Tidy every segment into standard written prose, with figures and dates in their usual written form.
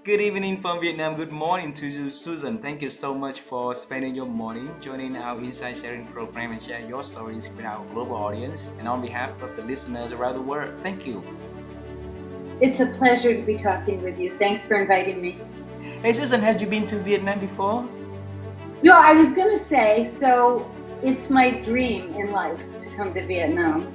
Good evening from Vietnam. Good morning to you, Susan. Thank you so much for spending your morning joining our Insight Sharing program and share your stories with our global audience. And on behalf of the listeners around the world, thank you. It's a pleasure to be talking with you. Thanks for inviting me. Hey, Susan, have you been to Vietnam before? No, I was going to say, so it's my dream in life to come to Vietnam.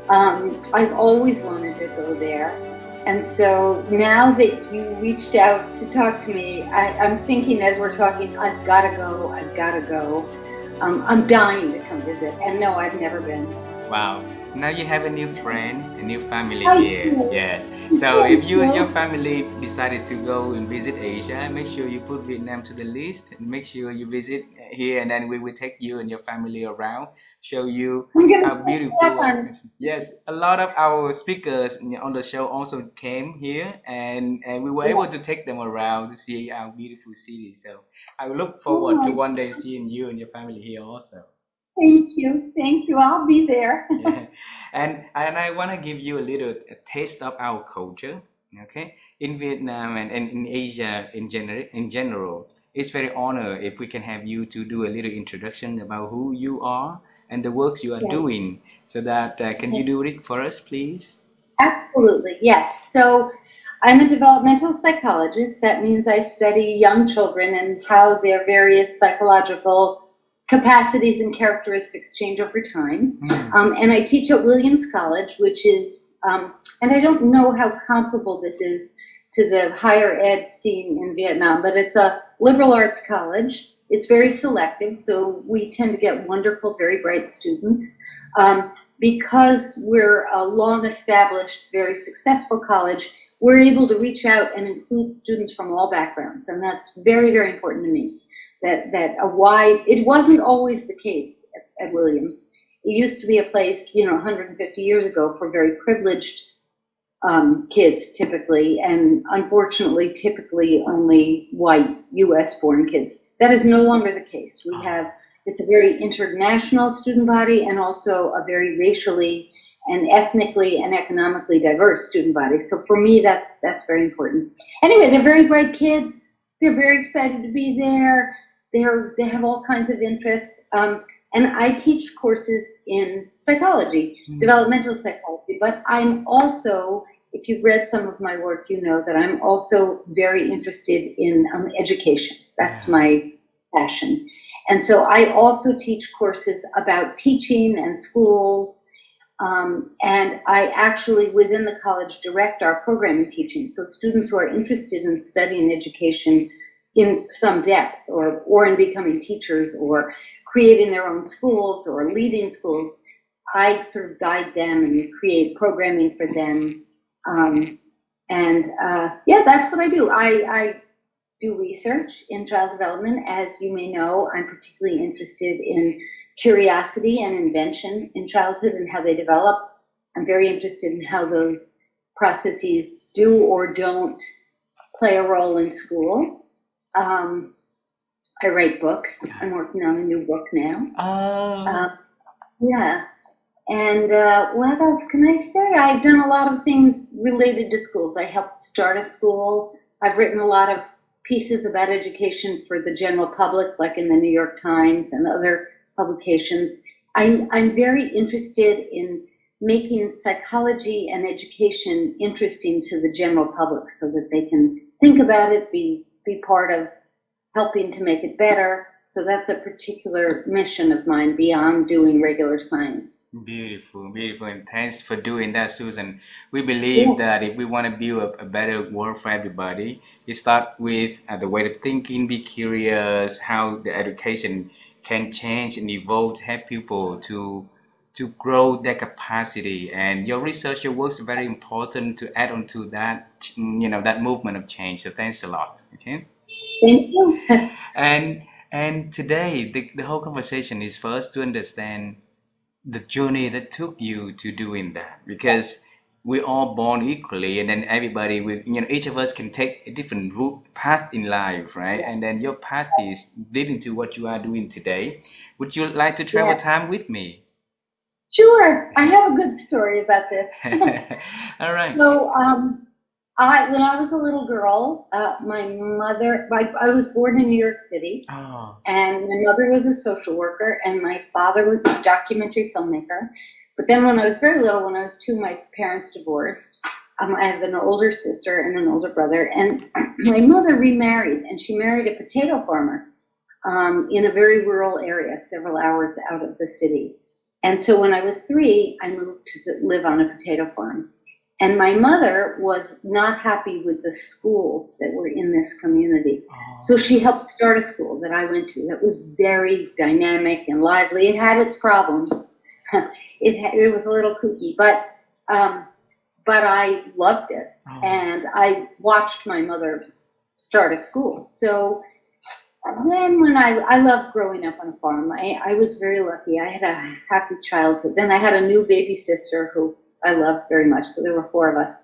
I've always wanted to go there. And so now that you reached out to talk to me, I'm thinking as we're talking, I've got to go, I've got to go. I'm dying to come visit. And no, I've never been. Wow. Now you have a new friend, a new family I here. do. Yes. So if you and your family decided to go and visit Asia, make sure you put Vietnam to the list and make sure you visit here, and then we will take you and your family around, show you I'm going how to beautiful. on it. Yes, a lot of our speakers on the show also came here, and we were able to take them around to see our beautiful city. So I look forward to one day seeing you and your family here also. Thank you. Thank you. I'll be there. Yeah. And I want to give you a little taste of our culture. Okay, in Vietnam and in Asia in general, it's very honor if we can have you to do a little introduction about who you are and the works you are Right. doing. So that can you do it for us, please? Absolutely, yes. So I'm a developmental psychologist. That means I study young children and how their various psychological capacities and characteristics change over time. And I teach at Williams College, which is, and I don't know how comparable this is to the higher ed scene in Vietnam, but it's a liberal arts college. It's very selective, so we tend to get wonderful, very bright students. Because we're a long established, very successful college, we're able to reach out and include students from all backgrounds. And that's very, very important to me. It wasn't always the case at Williams. It used to be a place, 150 years ago for very privileged kids typically, and unfortunately, typically only white US born kids. That is no longer the case. It's a very international student body and also a very racially and ethnically and economically diverse student body. So for me, that's very important. Anyway, they're very bright kids. They're very excited to be there. They have all kinds of interests. And I teach courses in psychology, developmental psychology, but I'm also, if you've read some of my work, you know that I'm also very interested in education. That's my passion. And so I also teach courses about teaching and schools, and I actually, within the college, direct our program in teaching. So students who are interested in studying education in some depth, or in becoming teachers, or creating their own schools, or leading schools, I sort of guide them and create programming for them. That's what I do. I do research in child development. As you may know, I'm particularly interested in curiosity and invention in childhood and how they develop. I'm very interested in how those processes do or don't play a role in school. I write books. I'm working on a new book now. Yeah. And what else can I say? I've done a lot of things related to schools. I helped start a school. I've written a lot of pieces about education for the general public, like in the New York Times and other publications. I'm very interested in making psychology and education interesting to the general public so that they can think about it, be part of helping to make it better. So that's a particular mission of mine beyond doing regular science. Beautiful, beautiful, and thanks for doing that, Susan. We believe that if we want to build a better world for everybody, it starts with the way of thinking, be curious, how the education can change and evolve to help people to grow their capacity. And your research, your work is very important to add on to that, that movement of change. So thanks a lot. Okay. Thank you. And today, the whole conversation is for us to understand the journey that took you to doing that, because we're all born equally, and then everybody with each of us can take a different route path in life, right? And then your path is leading to what you are doing today. Would you like to travel time with me? Sure. I have a good story about this. All right. So When I was a little girl, my mother, I was born in New York City, Oh. and my mother was a social worker, and my father was a documentary filmmaker. But then when I was very little, when I was 2, my parents divorced. I have an older sister and an older brother, and my mother remarried, and she married a potato farmer in a very rural area, several hours out of the city. And so when I was 3, I moved to live on a potato farm. And my mother was not happy with the schools that were in this community. So she helped start a school that I went to that was very dynamic and lively. It had its problems. It was a little kooky, but I loved it. And I watched my mother start a school. So then when I loved growing up on a farm. I was very lucky. I had a happy childhood. Then I had a new baby sister who I loved very much. So there were 4 of us.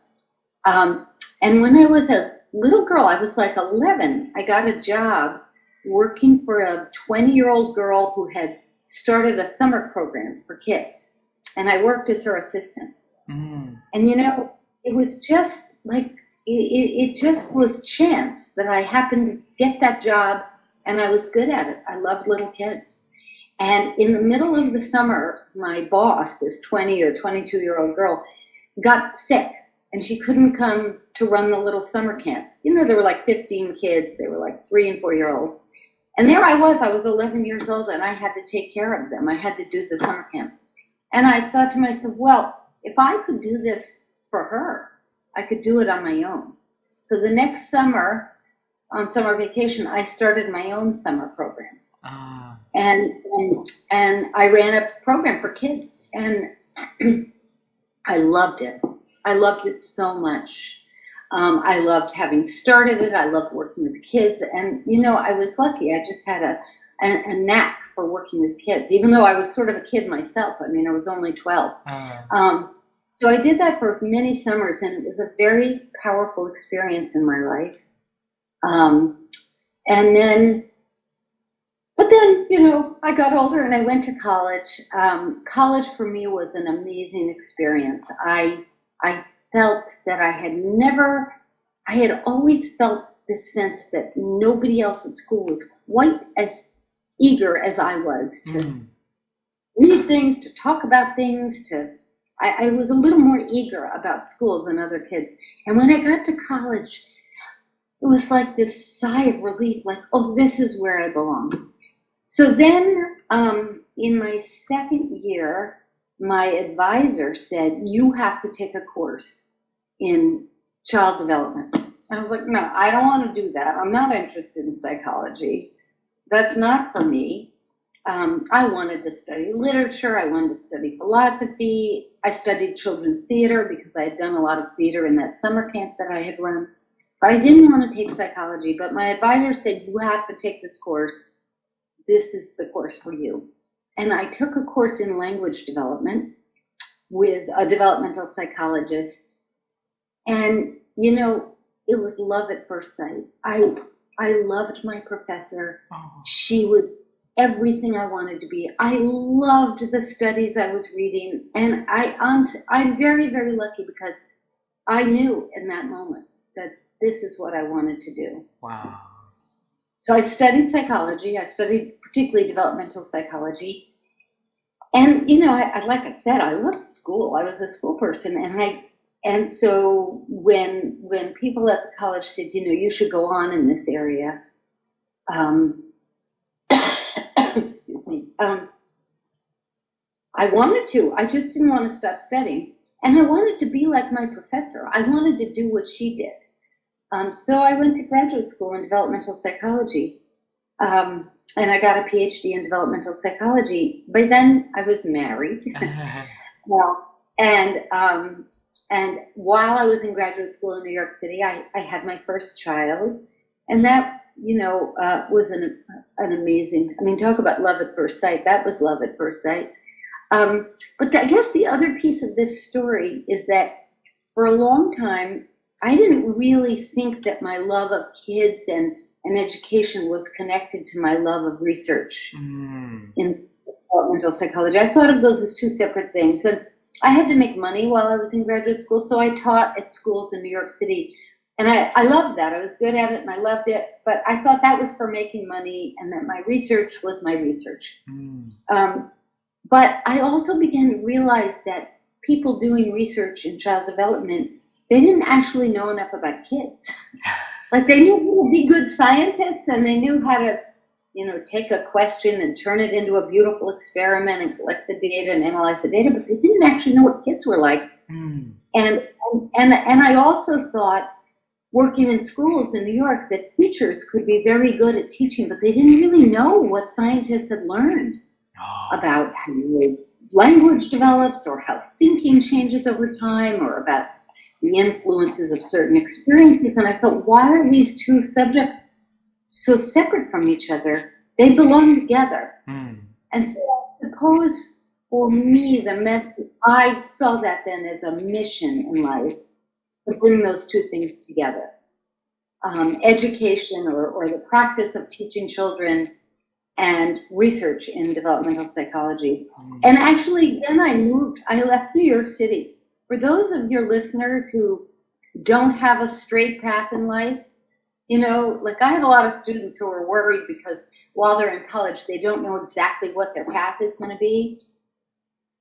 And when I was a little girl, I was like 11, I got a job working for a 20-year-old girl who had started a summer program for kids. And I worked as her assistant. And it was just like, it just was chance that I happened to get that job, and I was good at it. I loved little kids. And in the middle of the summer, my boss, this 20 or 22-year-old girl, got sick, and she couldn't come to run the little summer camp. There were like 15 kids. They were like 3 and 4-year-olds. And there I was 11 years old, and I had to take care of them. I had to do the summer camp. And I thought to myself, well, if I could do this for her, I could do it on my own. So the next summer, on summer vacation, I started my own summer program. And I ran a program for kids, and I loved it. I loved it so much. I loved having started it. I loved working with kids, and I was lucky. I just had a knack for working with kids, even though I was sort of a kid myself. I mean, I was only 12. So I did that for many summers, and it was a very powerful experience in my life. But then, I got older and I went to college. College for me was an amazing experience. I felt that I had always felt this sense that nobody else at school was quite as eager as I was to read things, to talk about things, I was a little more eager about school than other kids. And when I got to college, it was like this sigh of relief, like, oh, this is where I belong. So then, in my second year, my advisor said, you have to take a course in child development. I was like, no, I don't want to do that. I'm not interested in psychology. That's not for me. I wanted to study literature. I wanted to study philosophy. I studied children's theater because I had done a lot of theater in that summer camp that I had run. But I didn't want to take psychology. But my advisor said, you have to take this course. This is the course for you. And I took a course in language development with a developmental psychologist. And, it was love at first sight. I loved my professor. She was everything I wanted to be. I loved the studies I was reading. And I'm very, very lucky because I knew in that moment that this is what I wanted to do. Wow. So I studied psychology. I studied particularly developmental psychology. And, like I said, I loved school. I was a school person. And so when people at the college said, you should go on in this area, excuse me, I wanted to. I just didn't want to stop studying. And I wanted to be like my professor. I wanted to do what she did. So I went to graduate school in developmental psychology, and I got a PhD in developmental psychology. By then, I was married. And while I was in graduate school in New York City, I had my first child, and that was an amazing. I mean, talk about love at first sight. That was love at first sight. But I guess the other piece of this story is that for a long time, I didn't really think that my love of kids and education was connected to my love of research in developmental psychology. I thought of those as 2 separate things. And I had to make money while I was in graduate school, so I taught at schools in New York City And I loved that. I was good at it and I loved it, but I thought that was for making money and that my research was my research. Mm. But I also began to realize that people doing research in child development, they didn't actually know enough about kids. Like they knew how to be good scientists and they knew how to, take a question and turn it into a beautiful experiment and collect the data and analyze the data, but they didn't actually know what kids were like. Mm. And I also thought, working in schools in New York, that teachers could be very good at teaching, but they didn't really know what scientists had learned about how language develops or how thinking changes over time or about the influences of certain experiences. And I thought, why are these two subjects so separate from each other? They belong together. Mm. And so I suppose for me, I saw that then as a mission in life, to bring those two things together. Education or the practice of teaching children and research in developmental psychology. Mm. And actually, then I left New York City. For those of your listeners who don't have a straight path in life, like I have a lot of students who are worried because while they're in college, they don't know exactly what their path is going to be.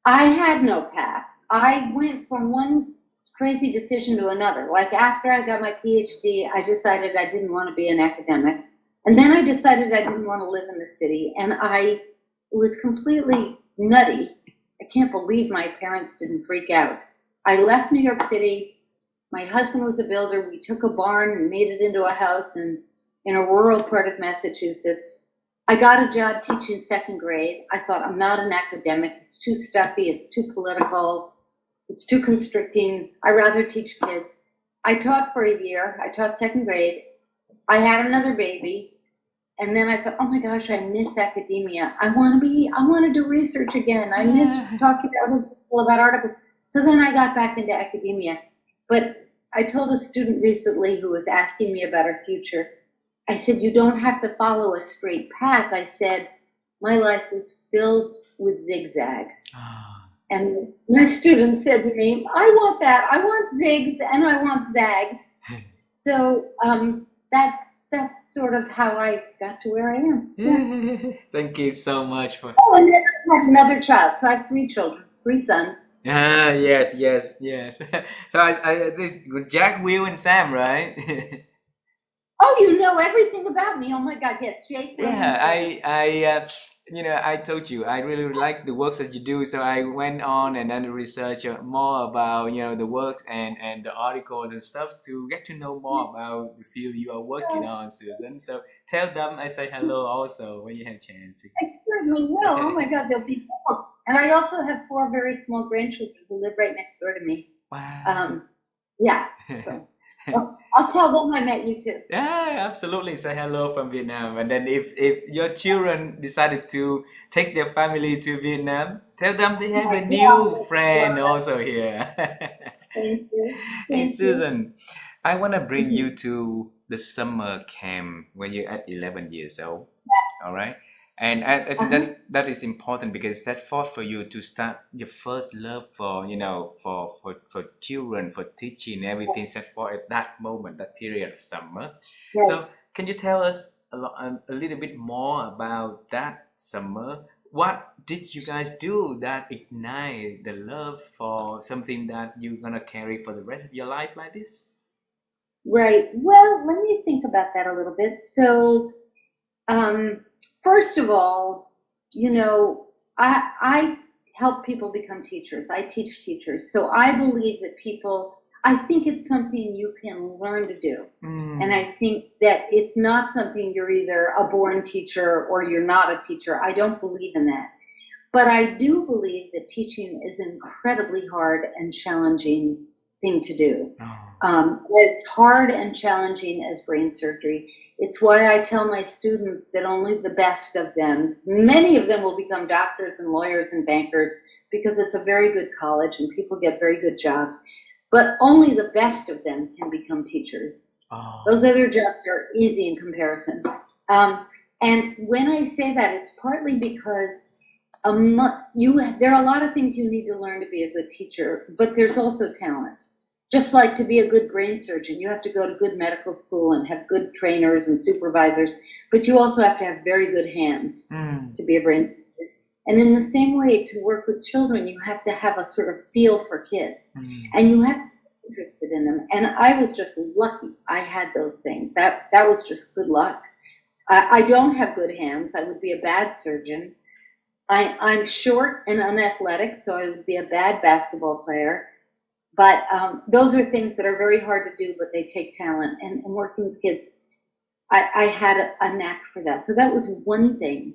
I had no path. I went from one crazy decision to another. Like after I got my PhD, I decided I didn't want to be an academic. And then I decided I didn't want to live in the city. And it was completely nutty. I can't believe my parents didn't freak out. I left New York City. My husband was a builder. We took a barn and made it into a house in a rural part of Massachusetts. I got a job teaching second grade. I thought, I'm not an academic. It's too stuffy. It's too political. It's too constricting. I'd rather teach kids. I taught for a year. I taught second grade. I had another baby. And then I thought, oh my gosh, I miss academia. I want to do research again. I miss talking to other people about articles. So then I got back into academia. But I told a student recently who was asking me about her future, I said, you don't have to follow a straight path. I said, my life was filled with zigzags. And my student said to me, I want that. I want zigs and I want zags. So that's sort of how I got to where I am. Yeah. Thank you so much for. Oh, and then I had another child. So I have 3 children, 3 sons. Yes. So this with Jack, Will, and Sam, right? Oh, you know everything about me. Oh my God, yes, Jake. Yeah, I told you I really like the works that you do, so I went on and then research more about the works and the articles and stuff to get to know more about the field you are working on, Susan. So tell them I say hello also when you have a chance. I certainly will. Oh my God, they'll be tickled. And I also have 4 very small grandchildren who live right next door to me. Wow. Yeah. So I'll tell them I met you too. Yeah, absolutely. Say hello from Vietnam. And then if your children decided to take their family to Vietnam, tell them they have a new friend also here. Thank you. Hey, Thank Susan, I want to bring you. you to the summer camp when you're at 11 years old. All right. And I think that is important because that fought for you to start your first love for for children, for teaching, everything set for at that moment, that period of summer. Right. So can you tell us a little bit more about that summer? What did you guys do that ignite the love for something that you're gonna carry for the rest of your life like this? Right. Well, let me think about that a little bit. So, first of all, I help people become teachers. I teach teachers. So I believe that I think it's something you can learn to do. And I think that it's not something you're either a born teacher or you're not a teacher. I don't believe in that. But I do believe that teaching is an incredibly hard and challenging thing to do. As hard and challenging as brain surgery. It's why I tell my students that only the best of them, many of them will become doctors and lawyers and bankers because it's a very good college and people get very good jobs, but only the best of them can become teachers. Those other jobs are easy in comparison. And when I say that, it's partly because there are a lot of things you need to learn to be a good teacher, but there's also talent. Just like to be a good brain surgeon, you have to go to good medical school and have good trainers and supervisors, but you also have to have very good hands to be a brain surgeon. And in the same way, to work with children, you have to have a sort of feel for kids, and you have to be interested in them. And I was just lucky I had those things. That was just good luck. I don't have good hands. I would be a bad surgeon. I'm short and unathletic, so I would be a bad basketball player. But those are things that are very hard to do, but they take talent. And working with kids, I had a knack for that. So that was one thing.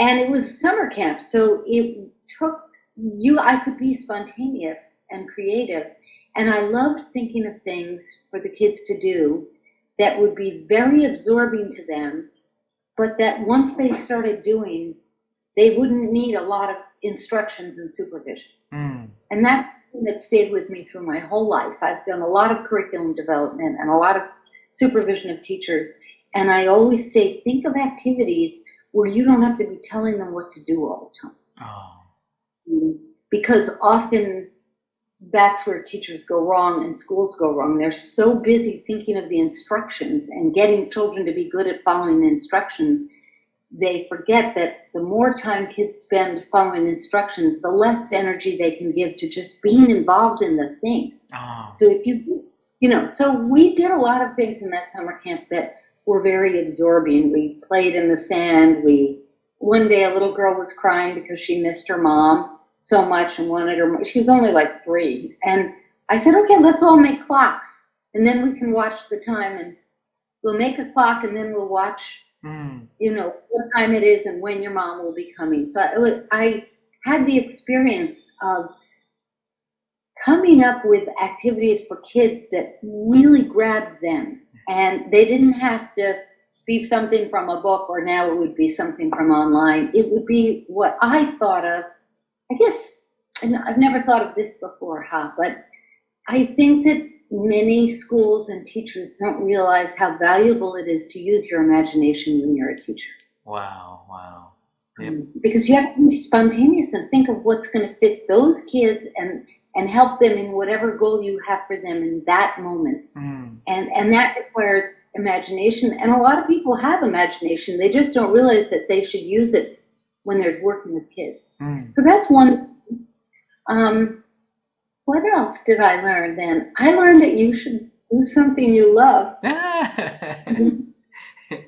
And it was summer camp, so it took I could be spontaneous and creative. And I loved thinking of things for the kids to do that would be very absorbing to them, but that once they started doing, they wouldn't need a lot of instructions and supervision. And that's something that stayed with me through my whole life. I've done a lot of curriculum development and a lot of supervision of teachers. And I always say, think of activities where you don't have to be telling them what to do all the time. Because often that's where teachers go wrong and schools go wrong. They're so busy thinking of the instructions and getting children to be good at following the instructions, they forget that the more time kids spend following instructions, the less energy they can give to just being involved in the thing. So if so we did a lot of things in that summer camp that were very absorbing. We played in the sand. One day a little girl was crying because she missed her mom so much and wanted her. She was only like 3. And I said, okay, let's all make clocks. And then we can watch the time, and we'll make a clock, and then we'll watch what time it is and when your mom will be coming. So I had the experience of coming up with activities for kids that really grabbed them. And they didn't have to be something from a book, or now it would be something from online. It would be what I thought of, I guess, and I've never thought of this before, but I think that many schools and teachers don't realize how valuable it is to use your imagination when you're a teacher. Wow. Yep. Because you have to be spontaneous and think of what's going to fit those kids and help them in whatever goal you have for them in that moment. And that requires imagination. And a lot of people have imagination. They just don't realize that they should use it when they're working with kids. So that's one. What else did I learn then? I learned that you should do something you love. And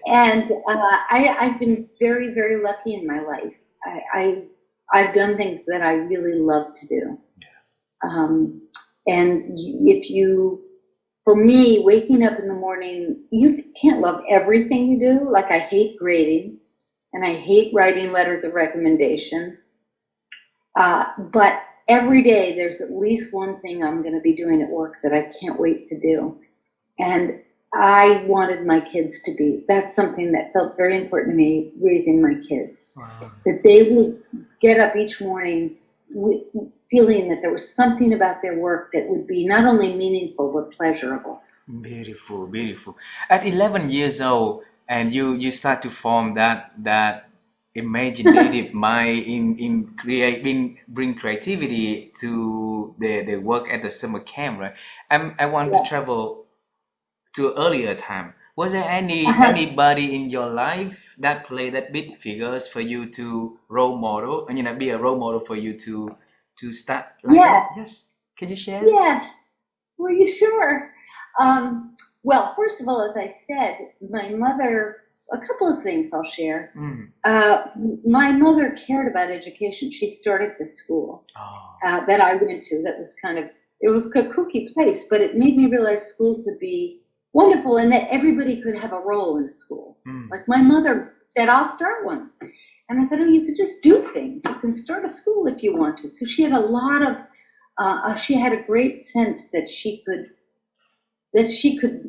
I've been very, very lucky in my life. I've done things that I really love to do. And for me, waking up in the morning, you can't love everything you do. Like, I hate grading, and I hate writing letters of recommendation. But every day there's at least one thing I'm going to be doing at work that I can't wait to do. And I wanted my kids to be, that's something that felt very important to me, raising my kids. That they would get up each morning feeling that there was something about their work that would be not only meaningful but pleasurable. Beautiful. At 11 years old, and you start to form that imaginative mind in bring creativity to the work at the summer camp, right? I want to travel to earlier time. Was there anybody in your life that played that big figures for you to role model, and be a role model for you to start like that? Yes. Can you share? Yes. Were you sure? Well, first of all, as I said, my mother, a couple of things I'll share. My mother cared about education. She started the school that I went to. That was it was a kooky place, but it made me realize school could be wonderful and that everybody could have a role in a school. Like, my mother said, I'll start one. And I thought, you could just do things. You can start a school if you want to. So she had a lot of, she had a great sense that she could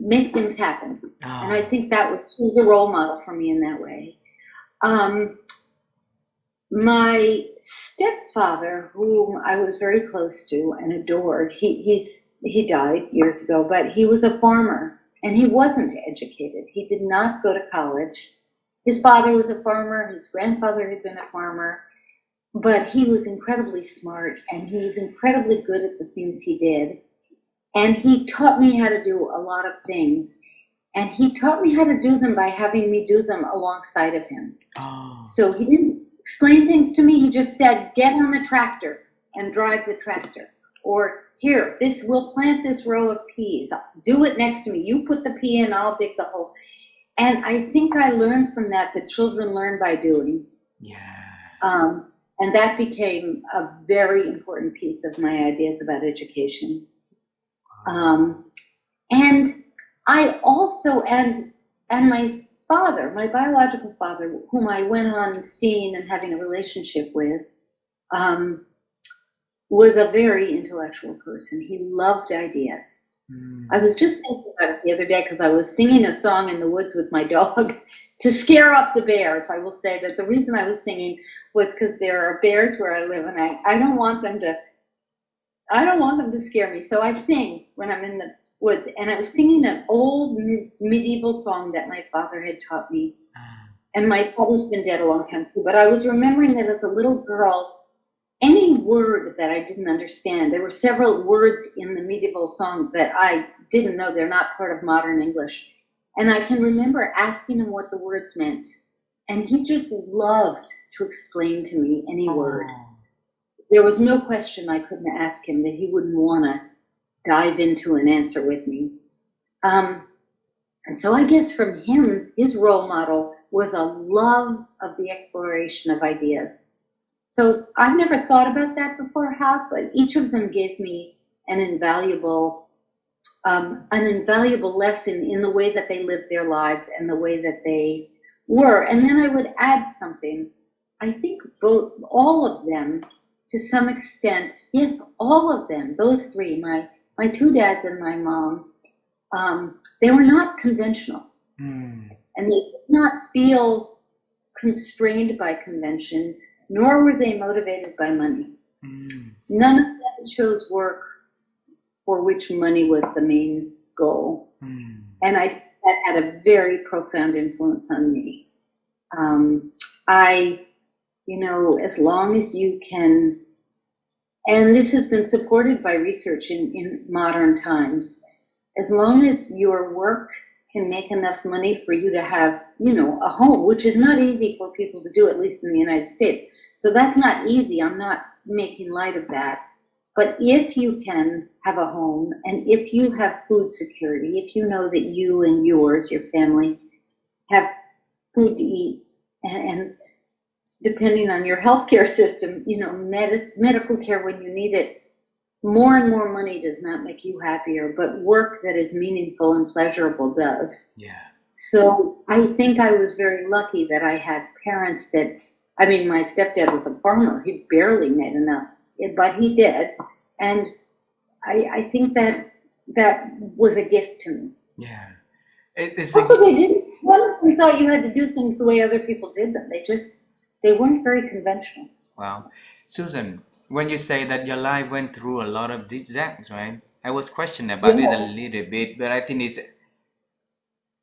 make things happen. And I think she was a role model for me in that way. My stepfather, whom I was very close to and adored, he died years ago, but he was a farmer, and he wasn't educated. He did not go to college. His father was a farmer. His grandfather had been a farmer. but he was incredibly smart and he was incredibly good at the things he did. And he taught me how to do a lot of things. And he taught me how to do them by having me do them alongside of him. Oh. So he didn't explain things to me. He just said, get on the tractor and drive the tractor. Or here, we'll plant this row of peas. Do it next to me. You put the pea in, I'll dig the hole. And I think I learned from that children learn by doing. Yeah. And that became a very important piece of my ideas about education. And I also, and my father, my biological father, whom I went on seeing and having a relationship with, was a very intellectual person. He loved ideas. I was just thinking about it the other day because I was singing a song in the woods with my dog to scare off the bears. I will say that the reason I was singing was because there are bears where I live, and I don't want them to scare me. So I sing when I'm in the woods, and I was singing an old medieval song that my father had taught me. And my father's been dead a long time too, but I was remembering that as a little girl, any word that I didn't understand, there were several words in the medieval song that I didn't know. They're not part of modern English. And I can remember asking him what the words meant. And he just loved to explain to me any word. There was no question I couldn't ask him that he wouldn't want to dive into an answer with me. And so I guess from him, his role model was a love of the exploration of ideas. So I've never thought about that before, Hap, but each of them gave me an invaluable lesson in the way that they lived their lives and the way that they were. And then I would add something. I think all of them, to some extent, yes, all of them, those three, my two dads and my mom, they were not conventional. And they did not feel constrained by convention, nor were they motivated by money. None of them chose work for which money was the main goal. And that had a very profound influence on me. As long as you can, and this has been supported by research in modern times, as long as your work can make enough money for you to have, a home, which is not easy for people to do, at least in the United States. So that's not easy. I'm not making light of that. But if you can have a home, and if you have food security, if you know that you and yours, your family, have food to eat, and depending on your healthcare system, medical care when you need it, more and more money does not make you happier, but work that is meaningful and pleasurable does. Yeah. So I think I was very lucky that I had parents my stepdad was a farmer. He barely made enough, but he did. And I think that was a gift to me. Yeah. None of them thought you had to do things the way other people did them. They weren't very conventional. Wow. Susan, when you say that your life went through a lot of zigzags, right? I was questioning about it a little bit, but I think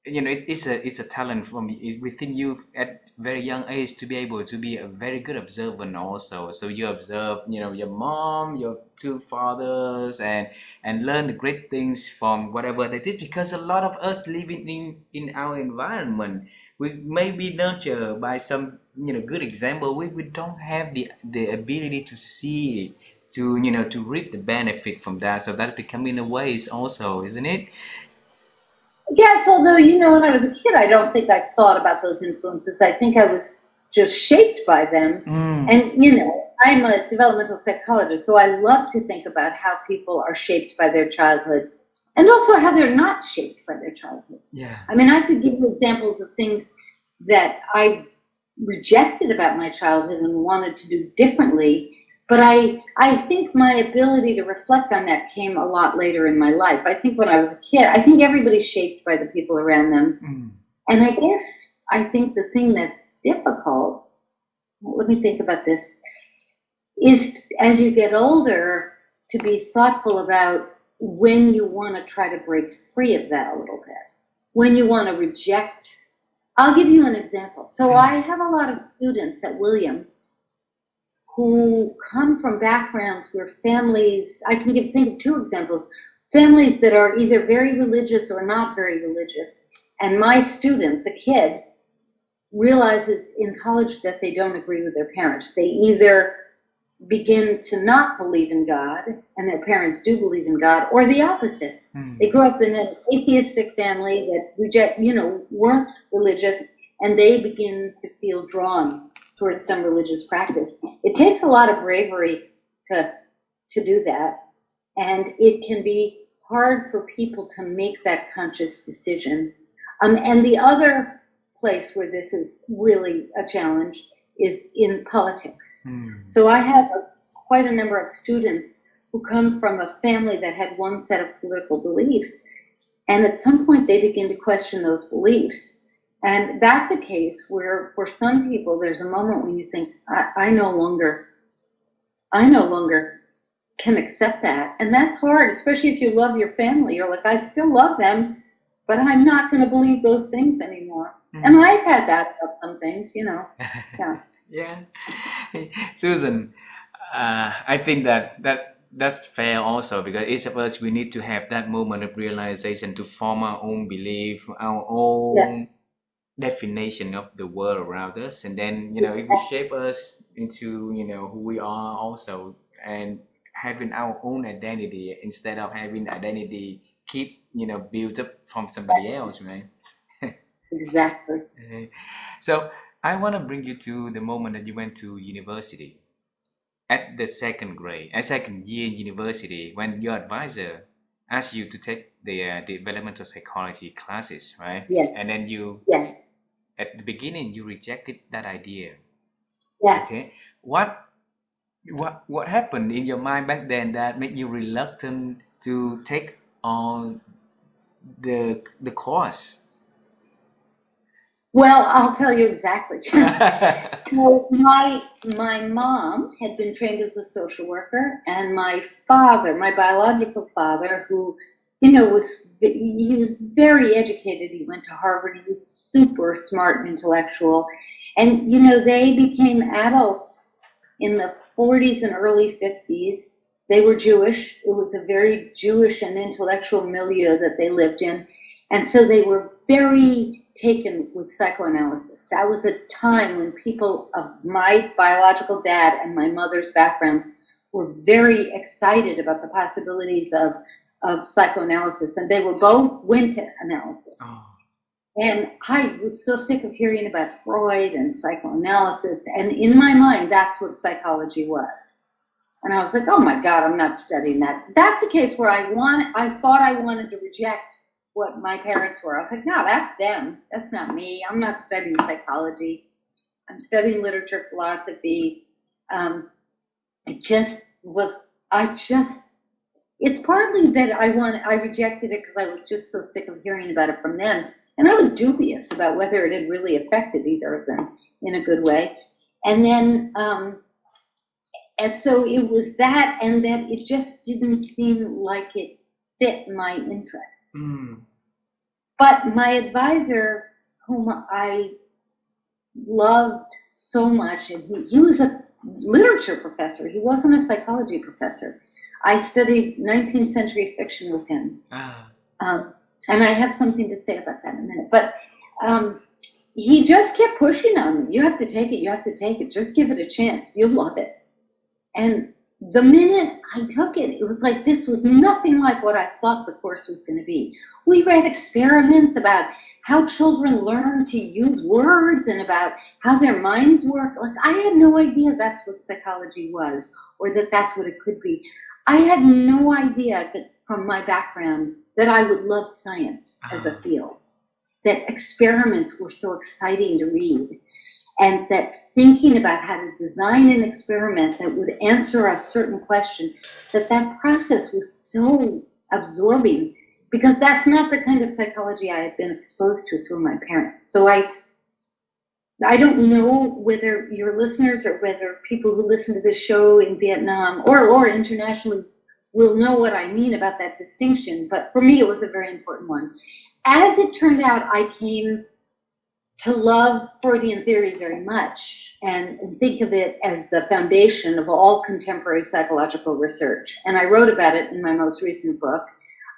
it's a talent within you at very young age to be able to be a very good observer also. So you observe, your mom, your two fathers, and learn the great things from whatever that is, because a lot of us living in our environment, we may be nurtured by some good example. We don't have the ability to see, to reap the benefit from that. So that becoming a waste also, isn't it? Yes, although, when I was a kid, I don't think I thought about those influences. I think I was just shaped by them. And, I'm a developmental psychologist, so I love to think about how people are shaped by their childhoods and also how they're not shaped by their childhoods. Yeah. I could give you examples of things that I rejected about my childhood and wanted to do differently. But I think my ability to reflect on that came a lot later in my life. I think when I was a kid, I think everybody's shaped by the people around them. And I think the thing that's difficult, let me think about this, is as you get older to be thoughtful about when you want to try to break free of that a little bit, when you want to reject. I'll give you an example. So I have a lot of students at Williams who come from backgrounds where families, I can think of two examples, families that are either very religious or not very religious. And my student, the kid, realizes in college that they don't agree with their parents. They either begin to not believe in God, and their parents do believe in God, or the opposite. They grew up in an atheistic family that weren't religious, and they begin to feel drawn towards some religious practice. It takes a lot of bravery to do that, and it can be hard for people to make that conscious decision. And the other place where this is really a challenge is in politics. So I have quite a number of students who come from a family that had one set of political beliefs, and at some point they begin to question those beliefs. And that's a case where for some people there's a moment when you think, I no longer can accept that. And that's hard, especially if you love your family. You're like, I still love them, but I'm not going to believe those things anymore. And I've had that about some things, Yeah. Yeah. Susan, I think that's fair also, because each of us, we need to have that moment of realization to form our own belief, our own definition of the world around us, and then it will shape us into who we are also, and having our own identity instead of having identity keep built up from somebody else, right? Exactly. So I want to bring you to the moment that you went to university at the second year in university, when your advisor asked you to take the developmental psychology classes, right? Yes. And then at the beginning, you rejected that idea. Yeah. Okay. What happened in your mind back then that made you reluctant to take on the course? Well, I'll tell you exactly. So my mom had been trained as a social worker, and my father, my biological father, who was very educated. He went to Harvard. He was super smart and intellectual, and they became adults in the 40s and early 50s. They were Jewish. It was a very Jewish and intellectual milieu that they lived in, and so they were very taken with psychoanalysis. That was a time when people of my biological dad and my mother's background were very excited about the possibilities of psychoanalysis, and they were both went to analysis. Oh. And I was so sick of hearing about Freud and psychoanalysis, and in my mind, that's what psychology was. And I was like, oh my God, I'm not studying that. That's a case where I thought I wanted to reject what my parents were. I was like, no, that's them. That's not me. I'm not studying psychology. I'm studying literature, philosophy. It's partly that I rejected it because I was just so sick of hearing about it from them. And I was dubious about whether it had really affected either of them in a good way. And then, and so it was that, and that it just didn't seem like it fit my interests. But my advisor, whom I loved so much, and he was a literature professor. He wasn't a psychology professor. I studied 19th century fiction with him. And I have something to say about that in a minute. But he just kept pushing on me. You have to take it. You have to take it. Just give it a chance. You'll love it. And the minute I took it, it was like this was nothing like what I thought the course was going to be. We read experiments about how children learn to use words and about how their minds work. Like, I had no idea that's what psychology was, or that that's what it could be. I had no idea that from my background that I would love science as a field, that experiments were so exciting to read, and that thinking about how to design an experiment that would answer a certain question, that process was so absorbing, because that's not the kind of psychology I had been exposed to through my parents. So I don't know whether your listeners or whether people who listen to this show in Vietnam or internationally will know what I mean about that distinction, but for me it was a very important one. As it turned out, I came to love Freudian theory very much and think of it as the foundation of all contemporary psychological research. And I wrote about it in my most recent book.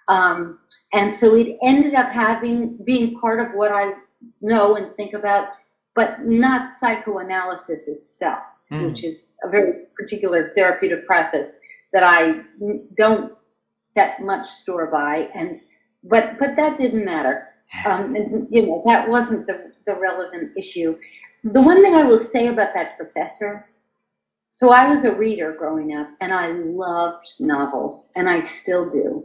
And so it ended up being part of what I know and think about, but not psychoanalysis itself, which is a very particular therapeutic process that I don't set much store by. But that didn't matter. And, that wasn't the relevant issue. The one thing I will say about that professor, so I was a reader growing up, and I loved novels, and I still do.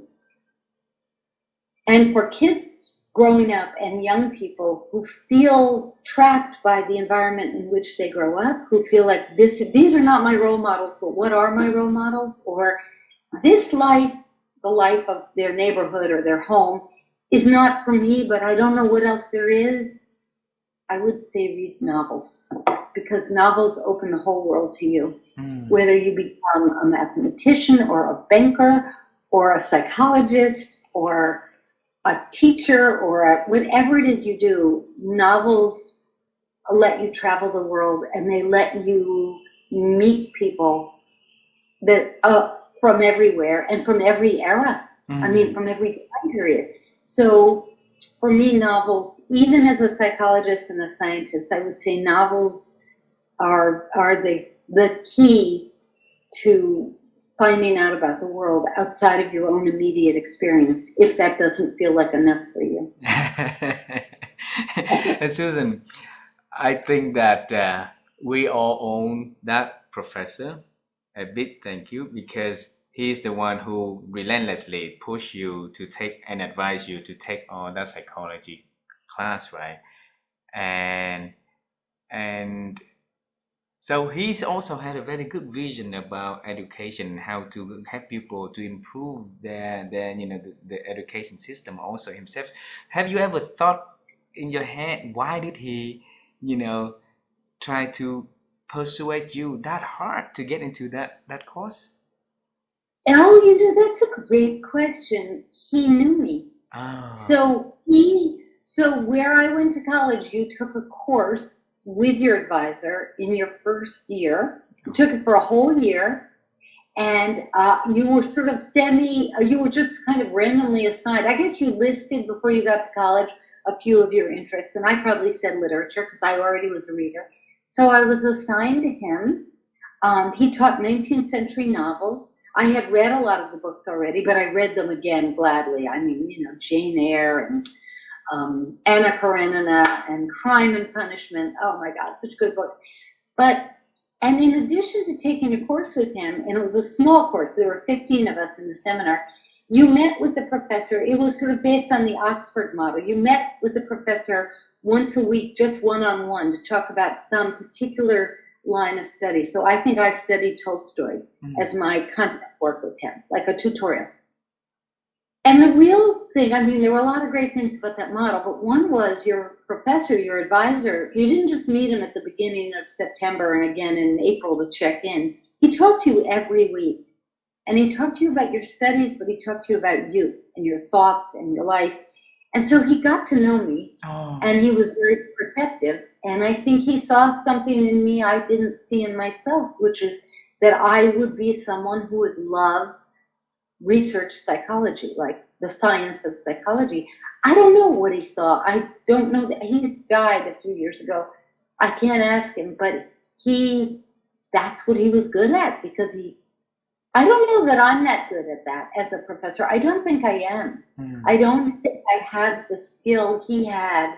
And for kids growing up and young people who feel trapped by the environment in which they grow up, who feel like these are not my role models, but what are my role models? Or this life, the life of their neighborhood or their home, is not for me, but I don't know what else there is. I would say read novels, because novels open the whole world to you. Whether you become a mathematician or a banker or a psychologist or a teacher or whatever it is you do, novels let you travel the world, and they let you meet people that from everywhere and from every era. I mean, from every time period. So for me, novels, even as a psychologist and a scientist, I would say novels are the key to finding out about the world outside of your own immediate experience, if that doesn't feel like enough for you. And Susan, I think that we all own that professor. A big thank you, because he's the one who relentlessly pushed you to take and advise you to take on that psychology class, right? And so he's also had a very good vision about education, how to help people to improve their the education system also himself. Have you ever thought in your head, why did he try to persuade you that hard to get into that course? Oh, that's a great question. He knew me. Oh. So where I went to college, you took a course with your advisor in your first year. You took it for a whole year, and you were sort of you were just kind of randomly assigned. I guess you listed before you got to college a few of your interests, and I probably said literature because I already was a reader. So I was assigned to him. He taught 19th century novels. I had read a lot of the books already, but I read them again gladly. I mean, Jane Eyre and Anna Karenina and Crime and Punishment. Oh my God, such good books. And in addition to taking a course with him, and it was a small course, there were 15 of us in the seminar, you met with the professor. It was sort of based on the Oxford model. You met with the professor once a week, just one-on-one, to talk about some particular line of study. So I think I studied Tolstoy as my contact work with him, like a tutorial. And the real thing, I mean, there were a lot of great things about that model, but one was your professor, your advisor, you didn't just meet him at the beginning of September and again in April to check in. He talked to you every week. And he talked to you about your studies, but he talked to you about you and your thoughts and your life. And so he got to know me, and he was very perceptive. And I think he saw something in me I didn't see in myself, which is that I would be someone who would love research psychology, like the science of psychology. I don't know what he saw. I don't know that he's died a few years ago. I can't ask him, but that's what he was good at, because I don't know that I'm that good at that as a professor. I don't think I am. I don't think I have the skill he had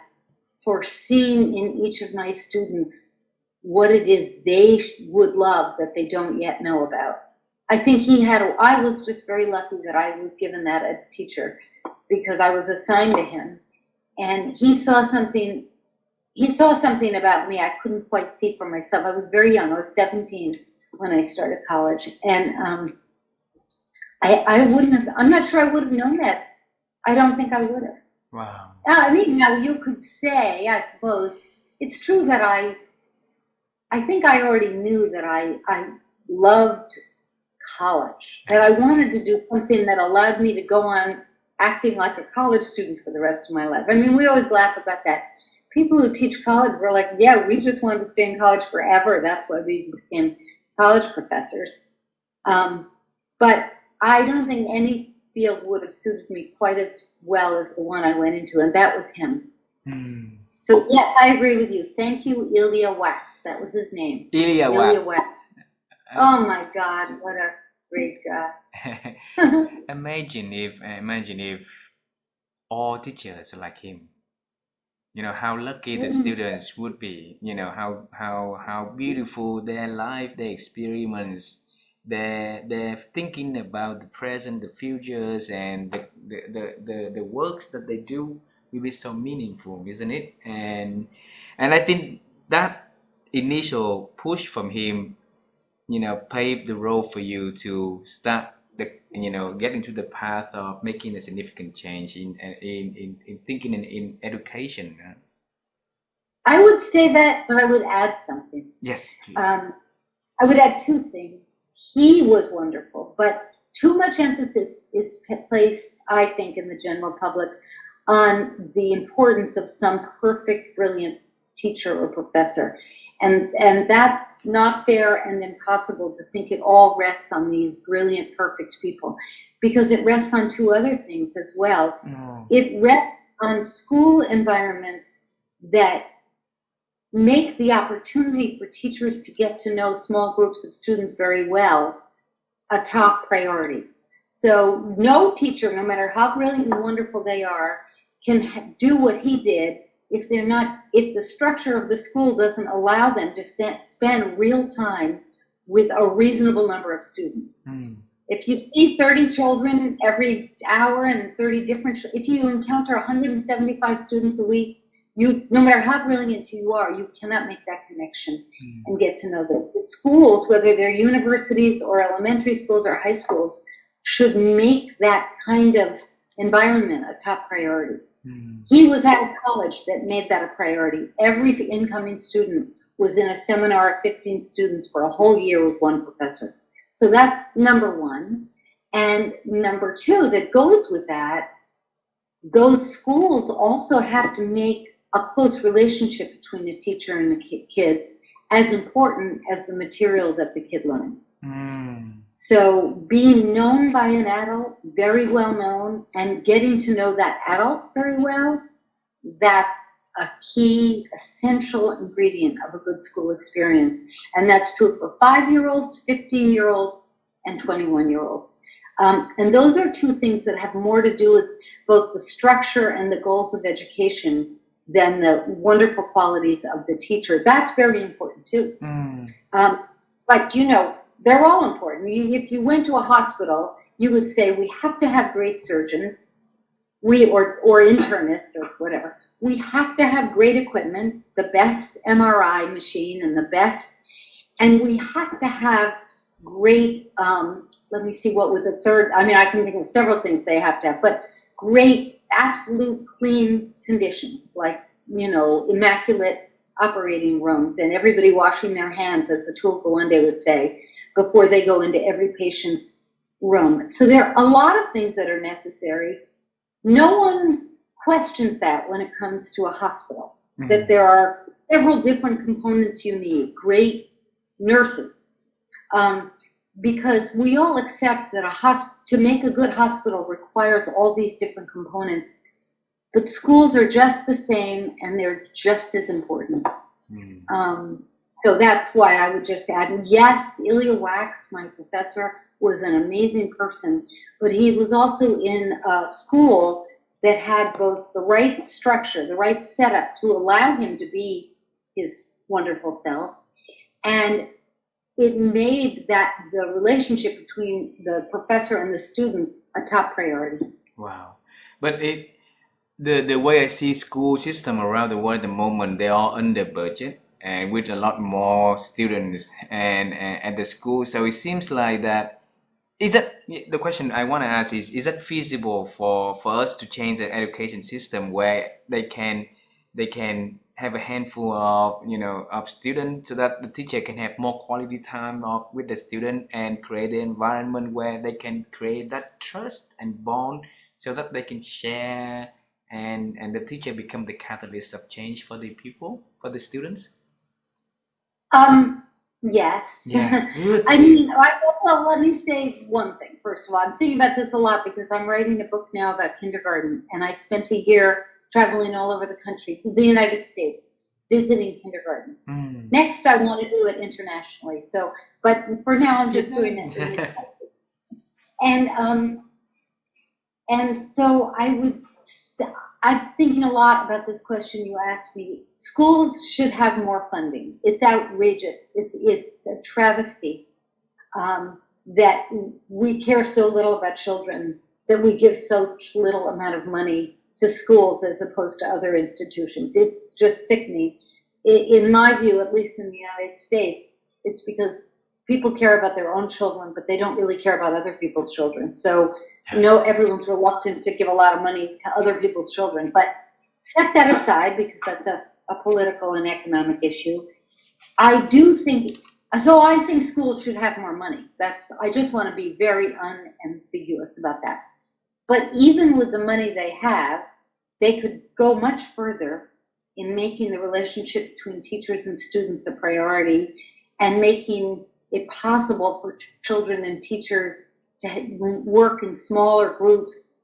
for seeing in each of my students what it is they would love that they don't yet know about. I think I was just very lucky that I was given that a teacher, because I was assigned to him, and he saw something about me I couldn't quite see for myself. I was very young. I was 17 when I started college, and I wouldn't have. I'm not sure I would have known that. I don't think I would have. Wow. I mean, now you could say, I suppose, it's true that I think I already knew that I loved college, that I wanted to do something that allowed me to go on acting like a college student for the rest of my life. I mean, we always laugh about that. people who teach college were like, yeah, we just wanted to stay in college forever. That's why we became college professors. But I don't think any field would have suited me quite as well as the one I went into, and that was him. Mm. So yes, I agree with you. Thank you, Ilya Wax. That was his name. Ilya Ilya Wax. Wax. Oh my God, what a great guy. Imagine if all teachers are like him. You know how lucky the students would be. You know how beautiful their life, their experiments, their thinking about the present, the futures, and the works that they do will be so meaningful, isn't it? And I think that initial push from him, paved the road for you to start get into the path of making a significant change in thinking and in education. I would say that, but I would add something. Yes, please. I would add two things. He was wonderful, but too much emphasis is placed, I think, in the general public on the importance of some perfect, brilliant teacher or professor. And that's not fair and impossible to think it all rests on these brilliant, perfect people, because it rests on two other things as well. It rests on school environments that make the opportunity for teachers to get to know small groups of students very well a top priority. So no teacher, no matter how brilliant and wonderful they are, can do what he did if the structure of the school doesn't allow them to spend real time with a reasonable number of students. If you see 30 children every hour and 30 different, if you encounter 175 students a week, no matter how brilliant you are, you cannot make that connection and get to know them. The schools, whether they're universities or elementary schools or high schools, should make that kind of environment a top priority. He was at a college that made that a priority. Every incoming student was in a seminar of 15 students for a whole year with one professor. So that's number one. And number two, that goes with that, those schools also have to make a close relationship between the teacher and the kids as important as the material that the kid learns. So being known by an adult, very well known, and getting to know that adult very well, that's a key, essential ingredient of a good school experience. And that's true for 5-year-olds, 15-year-olds, and 21-year-olds. And those are two things that have more to do with both the structure and the goals of education than the wonderful qualities of the teacher. That's very important too. But they're all important. If you went to a hospital, you would say we have to have great surgeons, or internists or whatever. We have to have great equipment, the best MRI machine and the best, and we have to have great, let me see what was the third, I can think of several things they have to have, but great, absolute clean conditions, like, immaculate operating rooms and everybody washing their hands, as the Atul Gawande would say, before they go into every patient's room. So there are a lot of things that are necessary. No one questions that when it comes to a hospital, that there are several different components you need. Great nurses, because we all accept that to make a good hospital requires all these different components, but schools are just the same and they're just as important. So that's why I would just add, yes, Ilya Wax, my professor, was an amazing person, but he was also in a school that had both the right structure, the right setup to allow him to be his wonderful self, and it made that the relationship between the professor and the students a top priority. Wow. But the way I see school system around the world at the moment, they are under budget and with a lot more students and at the school. So it seems like that. Is that the question I want to ask is that feasible for us to change the education system where they can have a handful of of students so that the teacher can have more quality time with the student and create the environment where they can create that trust and bond so that they can share and the teacher become the catalyst of change for the people, for the students? Yes. Yes, good. I mean, well, let me say one thing. First of all, I'm thinking about this a lot because I'm writing a book now about kindergarten, and I spent a year traveling all over the country, the United States, visiting kindergartens. Mm. Next, I want to do it internationally. So, but for now, I'm just doing it. And and so I'm thinking a lot about this question you asked me. Schools should have more funding. It's outrageous. It's a travesty that we care so little about children, that we give so little amount of money to schools as opposed to other institutions. It's just sickening. In my view, at least in the United States, it's because people care about their own children, but they don't really care about other people's children. So, everyone's reluctant to give a lot of money to other people's children. But set that aside because that's a political and economic issue. I think schools should have more money. I just want to be very unambiguous about that. But even with the money they have, they could go much further in making the relationship between teachers and students a priority and making it possible for children and teachers to work in smaller groups.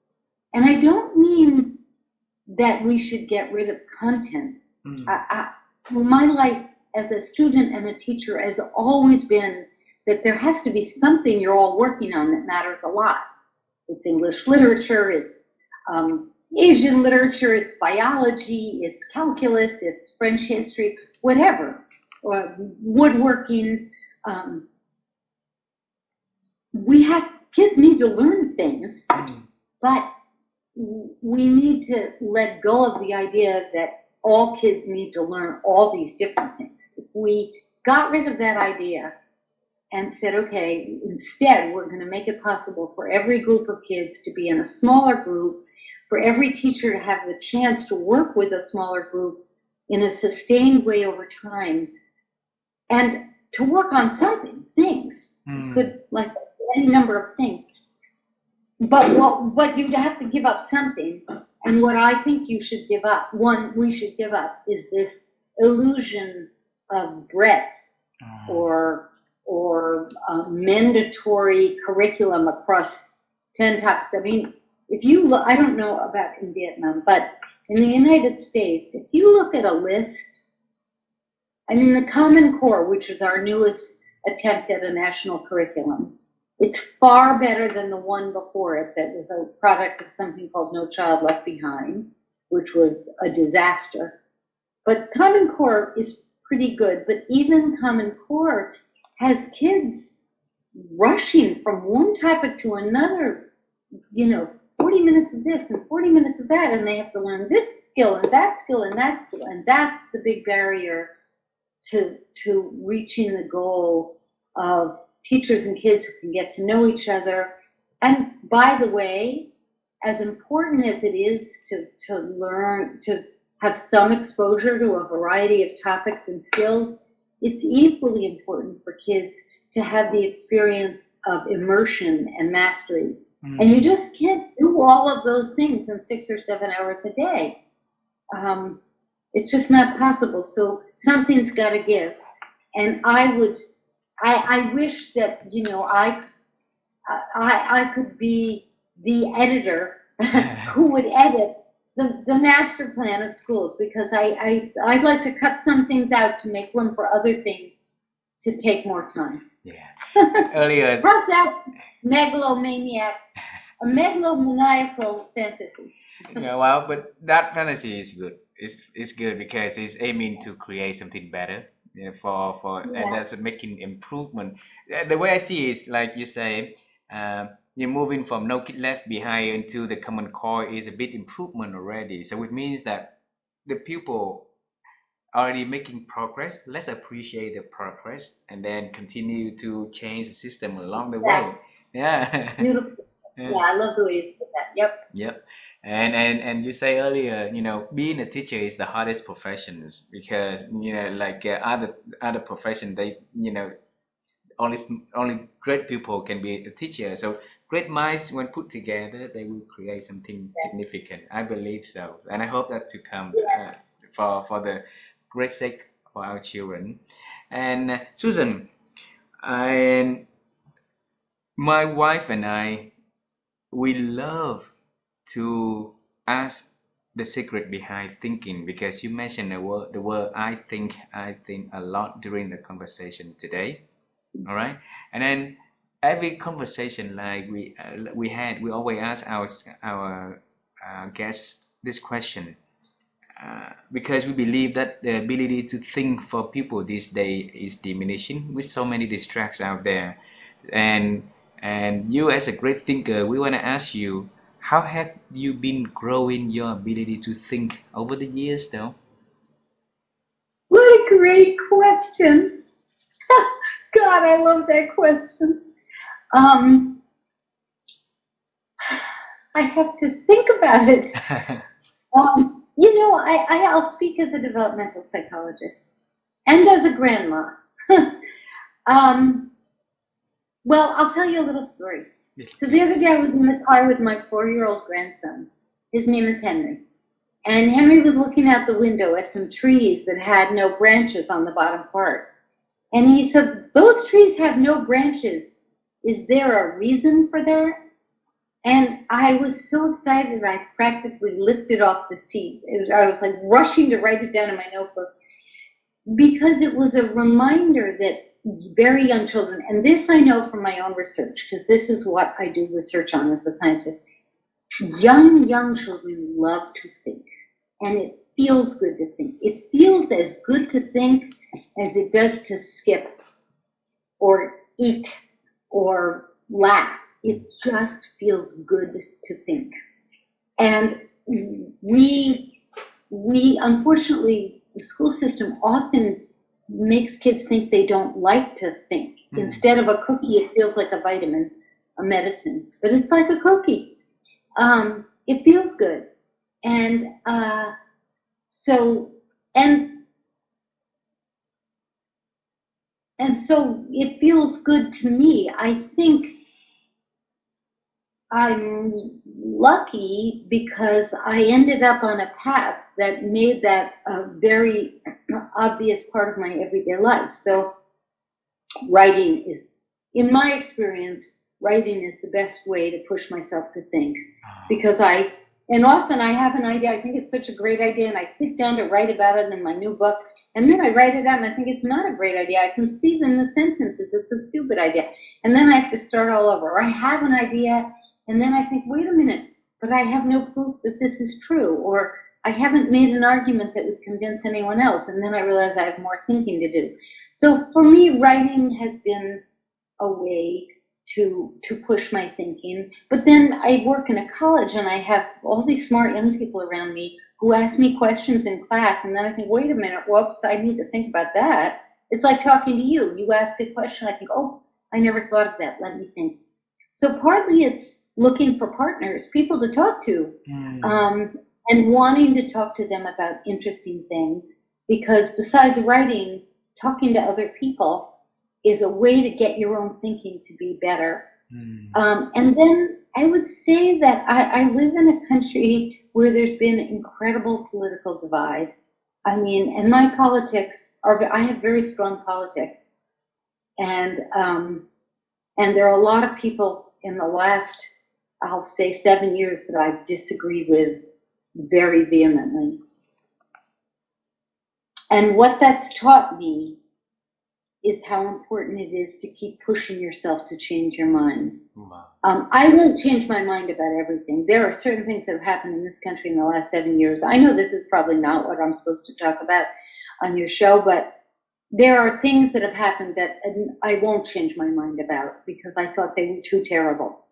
And I don't mean that we should get rid of content. My life as a student and a teacher has always been that there has to be something you're all working on that matters a lot. It's English literature, it's Asian literature, it's biology, it's calculus, it's French history, whatever, or woodworking. Kids need to learn things, but we need to let go of the idea that all kids need to learn all these different things. If we got rid of that idea and said, okay, instead we're going to make it possible for every group of kids to be in a smaller group, for every teacher to have the chance to work with a smaller group in a sustained way over time, and to work on things. Could, like, any number of things. But what you'd have to give up something, and what I think we should give up, is this illusion of breadth or mandatory curriculum across 10 topics. I mean, if you look, I don't know about in Vietnam, but in the United States, if you look at a list, I mean, the Common Core, which is our newest attempt at a national curriculum, it's far better than the one before it that was a product of something called No Child Left Behind, which was a disaster. But Common Core is pretty good, but even Common Core has kids rushing from one topic to another, 40 minutes of this and 40 minutes of that, and they have to learn this skill and that skill and that skill, and that's the big barrier to reaching the goal of teachers and kids who can get to know each other. And by the way, as important as it is to learn, to have some exposure to a variety of topics and skills, it's equally important for kids to have the experience of immersion and mastery. And you just can't do all of those things in 6 or 7 hours a day. It's just not possible. So something's got to give. And I wish that, I could be the editor who would edit the master plan of schools, because I'd like to cut some things out to make room for other things to take more time. Yeah. Earlier. How's that a megalomaniacal fantasy? Yeah, well, but that fantasy is good. It's good because it's aiming to create something better, and that's making improvement. The way I see it is like you say, you're moving from no kid left behind into the Common Core is a big improvement already. So it means that the pupil already making progress. Let's appreciate the progress and then continue to change the system along the way. Yeah. Beautiful. Yeah, I love the way you said that. Yep. Yep. And you say earlier, being a teacher is the hardest professions because like other profession, they only great people can be a teacher. So great minds, when put together, they will create something significant. I believe so, and I hope that to come for the great sake for our children. And Susan, and my wife and I, we love to ask the secret behind thinking, because you mentioned the word I think a lot during the conversation today. All right, and then every conversation like we had, we always ask our guests this question, because we believe that the ability to think for people these days is diminishing with so many distracts out there. And and you, as a great thinker, we want to ask you, how have you been growing your ability to think over the years though? What a great question. God, I love that question. Um, I have to think about it. I'll speak as a developmental psychologist and as a grandma. um, well, I'll tell you a little story. Yes, So the other please. day I was in the car with my 4-year-old grandson. His name is Henry. And Henry was looking out the window at some trees that had no branches on the bottom part. And he said, "Those trees have no branches. Is there a reason for that?" And I was so excited, I practically lifted off the seat. I was like rushing to write it down in my notebook, because it was a reminder that very young children, and this I know from my own research, because this is what I do research on as a scientist, young children love to think. And it feels good to think. It feels as good to think as it does to skip or eat or laugh. It just feels good to think. And we unfortunately, the school system often makes kids think they don't like to think. Instead of a cookie, it feels like a vitamin, a medicine, but it's like a cookie. It feels good. And so and and so it feels good to me. I think I'm lucky because I ended up on a path that made that a very obvious part of my everyday life. So writing is, in my experience, writing is the best way to push myself to think, because and often I have an idea, I think it's such a great idea, and I sit down to write about it in my new book, and then I write it out and I think it's not a great idea. I can see in the sentences it's a stupid idea. And then I have to start all over. Or I have an idea, and then I think, wait a minute, but I have no proof that this is true, or I haven't made an argument that would convince anyone else, and then I realize I have more thinking to do. So for me, writing has been a way to push my thinking. But then I work in a college, and I have all these smart young people around me who ask me questions in class, and then I think, wait a minute, whoops, I need to think about that. It's like talking to you. You ask a question, I think, oh, I never thought of that. Let me think. So partly it's looking for partners, people to talk to, and wanting to talk to them about interesting things, because besides writing, talking to other people is a way to get your own thinking to be better. And then I would say that I live in a country where there's been incredible political divide. I mean, and my politics I have very strong politics. And there are a lot of people in the last, I'll say, 7 years that I've disagreed with very vehemently. And what that's taught me is how important it is to keep pushing yourself to change your mind. Wow. I won't change my mind about everything. There are certain things that have happened in this country in the last 7 years. I know this is probably not what I'm supposed to talk about on your show, but there are things that have happened that I won't change my mind about because I thought they were too terrible,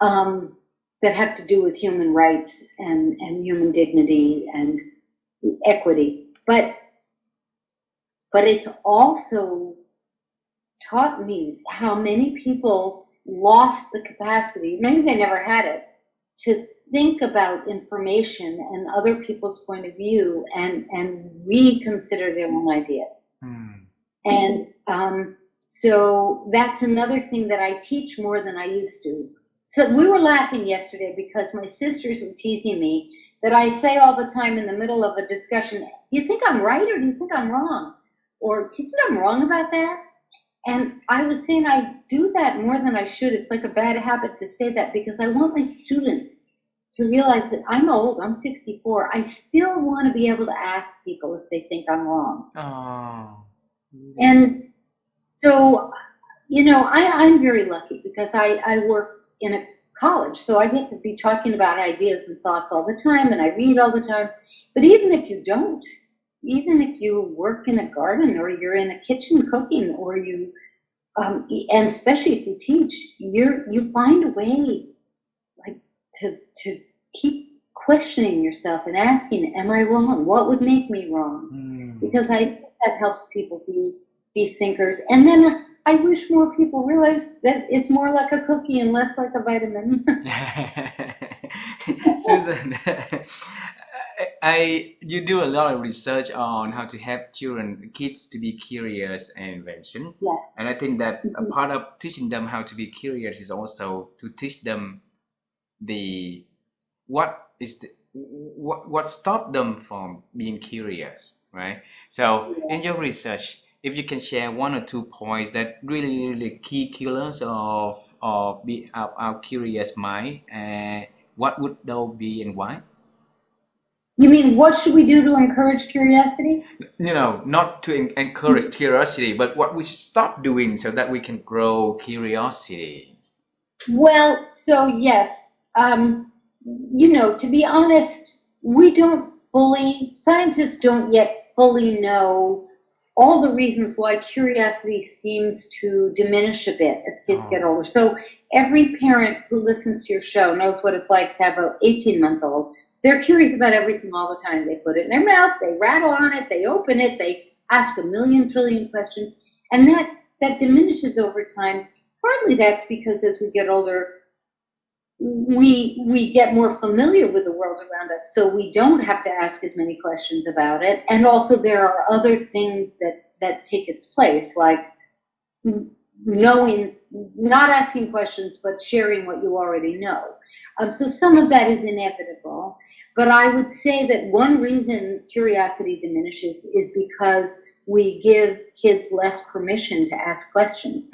that have to do with human rights and human dignity and equity. But it's also taught me how many people lost the capacity, maybe they never had it, to think about information and other people's point of view and reconsider their own ideas. And so that's another thing that I teach more than I used to. So we were laughing yesterday because my sisters were teasing me that I say all the time in the middle of a discussion, do you think I'm right or do you think I'm wrong? Or do you think I'm wrong about that? And I was saying I do that more than I should. It's like a bad habit to say that because I want my students to realize that I'm old, I'm 64. I still want to be able to ask people if they think I'm wrong. Oh. And so, I'm very lucky because I work in a college, so I get to be talking about ideas and thoughts all the time, and I read all the time. But even if you don't, even if you work in a garden or you're in a kitchen cooking, or and especially if you teach, you find a way, like to keep questioning yourself and asking, am I wrong? What would make me wrong? Because I think that helps people be thinkers. And then I wish more people realized that it's more like a cookie and less like a vitamin. Susan, you do a lot of research on how to help kids to be curious and invention. Yeah. And I think that a part of teaching them how to be curious is also to teach them what stopped them from being curious, right? So in your research, if you can share one or 2 points that really key killers of our curious mind, what would those be and why? You mean what should we do to encourage curiosity? Not to encourage curiosity, but what we should stop doing so that we can grow curiosity. Well, so yes, to be honest, scientists don't yet fully know all the reasons why curiosity seems to diminish a bit as kids get older. So every parent who listens to your show knows what it's like to have an 18-month-old. They're curious about everything all the time. They put it in their mouth, they rattle on it, they open it, they ask a million trillion questions, and that diminishes over time. Partly that's because as we get older, we get more familiar with the world around us, so we don't have to ask as many questions about it. And also there are other things that take its place, like knowing, not asking questions, but sharing what you already know. So some of that is inevitable. But I would say that one reason curiosity diminishes is because we give kids less permission to ask questions.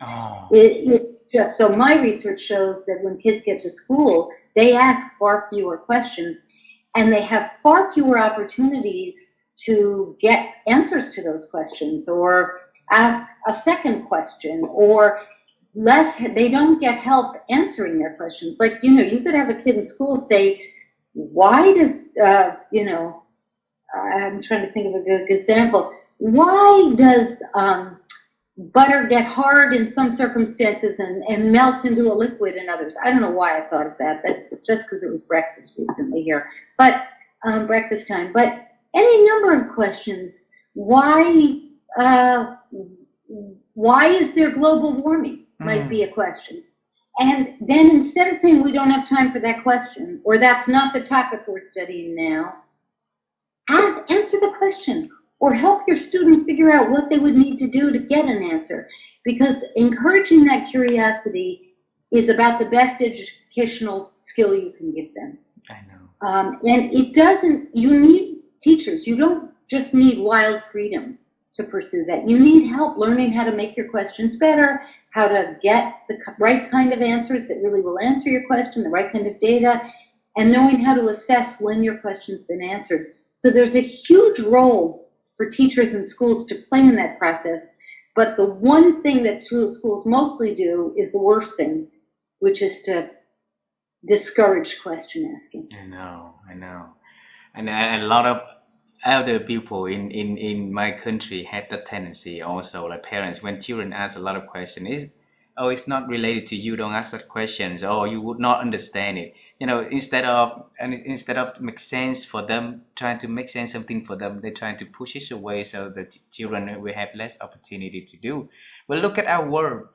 It's just, so my research shows that when kids get to school, they ask far fewer questions and they have far fewer opportunities to get answers to those questions or ask a second question, or they don't get help answering their questions. Like, you could have a kid in school say, why does, I'm trying to think of a good example. Why does butter get hard in some circumstances and melt into a liquid in others? I don't know why I thought of that. That's just because it was breakfast recently here, but breakfast time. But any number of questions. Why is there global warming? Might be a question. And then instead of saying we don't have time for that question, or that's not the topic we're studying now, answer the question, or help your student figure out what they would need to do to get an answer. Because encouraging that curiosity is about the best educational skill you can give them. I know. And you need teachers. You don't just need wild freedom to pursue that. You need help learning how to make your questions better, how to get the right kind of answers that really will answer your question, the right kind of data, and knowing how to assess when your question's been answered. So there's a huge role for teachers and schools to play in that process. But the one thing that schools mostly do is the worst thing, which is to discourage question asking. I know. And a lot of elder people in my country had the tendency also, like parents, when children ask a lot of questions, it's not related to you, don't ask that questions, or you would not understand it. Instead of make sense for them, trying to make sense something for them, they're trying to push it away so that children will have less opportunity to do. But look at our world.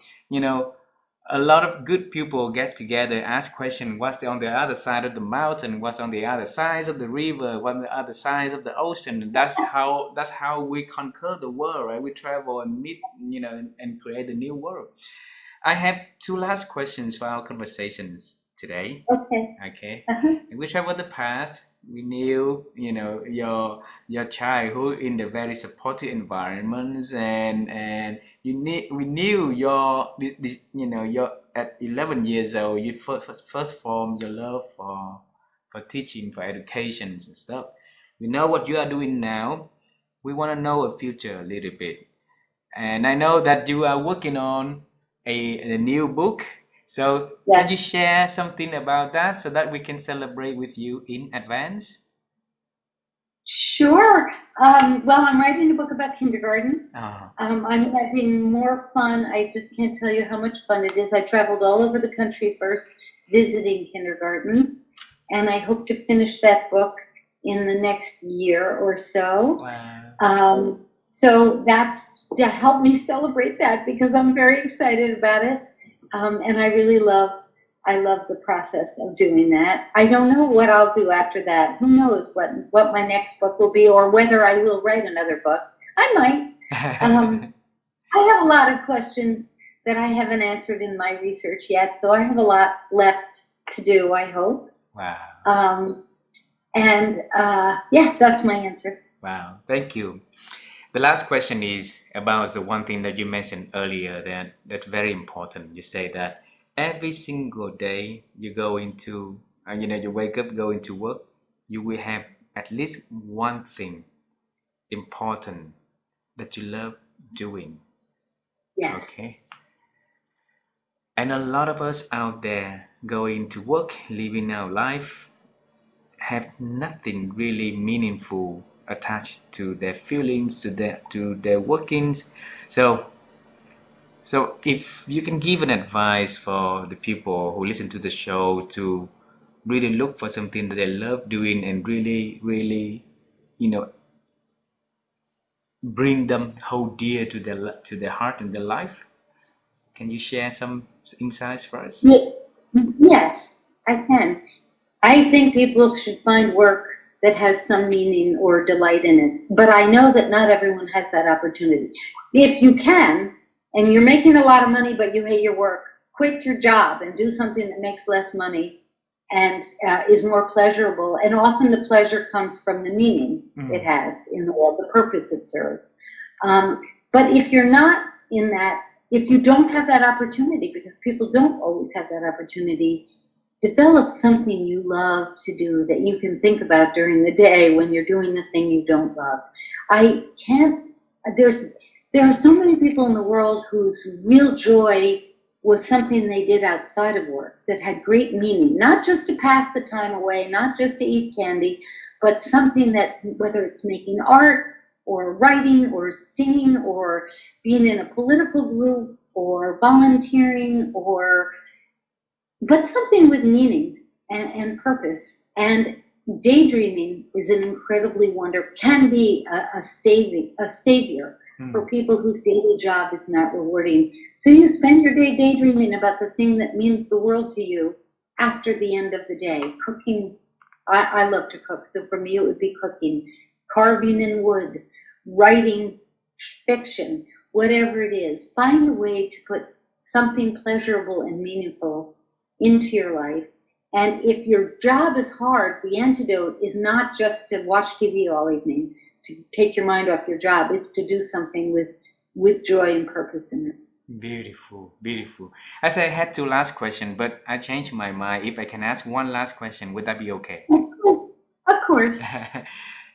A lot of good people get together, ask questions, what's on the other side of the mountain, what's on the other side of the river, what's on the other side of the ocean. And that's how we conquer the world, right? We travel and meet, and create a new world. I have 2 last questions for our conversations. today. Okay. Okay, Uh-huh. and we travel the past. We knew, your childhood in the very supportive environments, and we knew your at 11 years old you first formed your love for teaching, for education and stuff. We know what you are doing now. We want to know a future a little bit, and I know that you are working on a new book. So can you Yes. share something about that so that we can celebrate with you in advance? Sure. Well, I'm writing a book about kindergarten. Oh, I'm having more fun. I just can't tell you how much fun it is. I traveled all over the country first visiting kindergartens, and I hope to finish that book in the next year or so. wow. So that's to help me celebrate that because I'm very excited about it. And I love the process of doing that. I don't know what I'll do after that. Who knows what my next book will be or whether I will write another book. I might. I have a lot of questions that I haven't answered in my research yet, so I have a lot left to do, I hope. Wow. Yeah, that's my answer. Wow. Thank you. The last question is about the one thing that you mentioned earlier that's very important. You say that every single day you go into, you wake up, go into work, you will have at least one thing important that you love doing. Yes. Okay. And a lot of us out there going to work, living our life, have nothing really meaningful attached to their feelings, to their workings. So if you can give an advice for the people who listen to the show to really look for something that they love doing and really, really, you know, bring them hold dear to their heart and their life, can you share some insights for us? Yes, I can. I think people should find work that has some meaning or delight in it. But I know that not everyone has that opportunity. If you can, and you're making a lot of money but you hate your work, quit your job and do something that makes less money and is more pleasurable. And often the pleasure comes from the meaning it has in the world, the purpose it serves. But if you're not in that, if you don't have that opportunity, because people don't always have that opportunity, develop something you love to do that you can think about during the day when you're doing the thing you don't love. I can't, there are so many people in the world whose real joy was something they did outside of work that had great meaning, not just to pass the time away, not just to eat candy, but something that, whether it's making art or writing or singing or being in a political group or volunteering but something with meaning and purpose. And daydreaming is an incredibly can be a savior for people whose daily job is not rewarding. So you spend your day daydreaming about the thing that means the world to you after the end of the day. Cooking, I love to cook, so for me it would be cooking, carving in wood, writing fiction, whatever it is. Find a way to put something pleasurable and meaningful into your life. And if your job is hard, the antidote is not just to watch TV all evening, to take your mind off your job. It's to do something with joy and purpose in it. Beautiful, beautiful. As I had two last question, but I changed my mind. If I can ask one last question, would that be okay? Of course.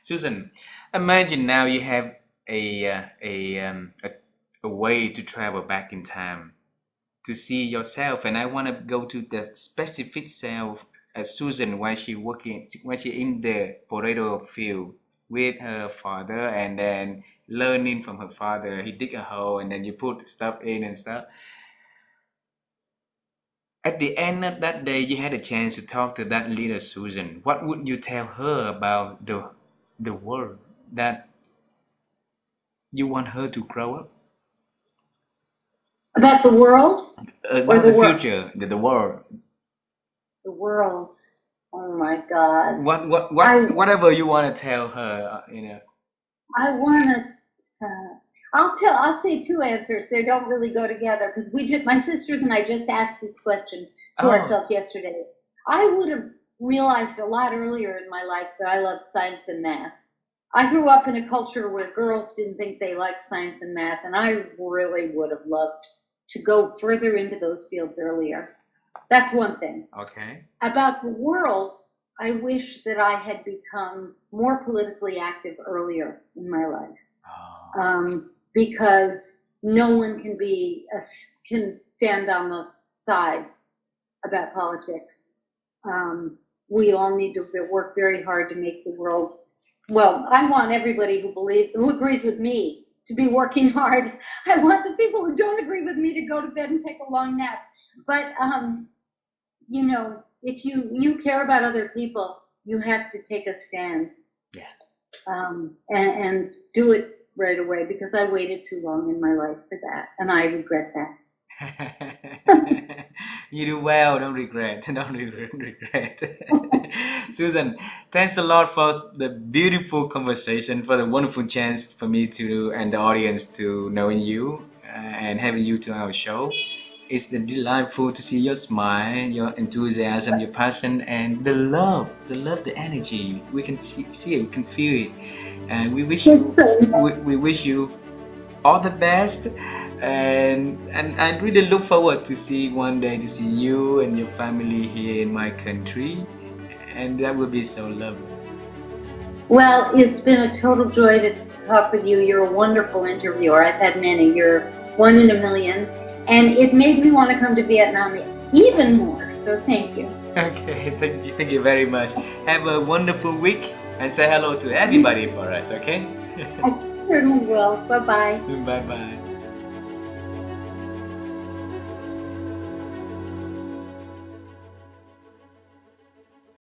Susan, imagine now you have a way to travel back in time to see yourself, and I want to go to the specific self as Susan when she in the potato field with her father, and then learning from her father. He dig a hole and then you put stuff in and stuff. At the end of that day, you had a chance to talk to that little Susan. What would you tell her about the world that you want her to grow up? About the world or About the the work? future, the world. The world. Oh my God. Whatever you want to tell her. I want to. I'll say two answers. They don't really go together because my sisters and I just asked this question to Oh, ourselves yesterday. I would have realized a lot earlier in my life that I love science and math. I grew up in a culture where girls didn't think they liked science and math, and I really would have loved to go further into those fields earlier. That's one thing. okay. About the world, I wish that I had become more politically active earlier in my life, Oh, because no one can stand on the side about politics. We all need to work very hard to make the world. Well, I want everybody who agrees with me to be working hard. I want the people who don't agree with me to go to bed and take a long nap. But you know, if you care about other people, you have to take a stand, yeah. and do it right away, because I waited too long in my life for that, and I regret that. You do well. Don't regret. Don't regret. Susan, thanks a lot for the beautiful conversation, for the wonderful chance for me to and the audience to knowing you and having you to our show. It's delightful to see your smile, your enthusiasm, your passion, and the love, the energy. We can see it, we can feel it, and It's so we wish you all the best. And I really look forward to see one day to see you and your family here in my country, and that will be so lovely. Well, it's been a total joy to talk with you. You're a wonderful interviewer. I've had many. You're one in a million. And it made me want to come to Vietnam even more. So thank you. Okay, thank you very much. Have a wonderful week and say hello to everybody for us, okay? I certainly will. Bye bye. Bye bye.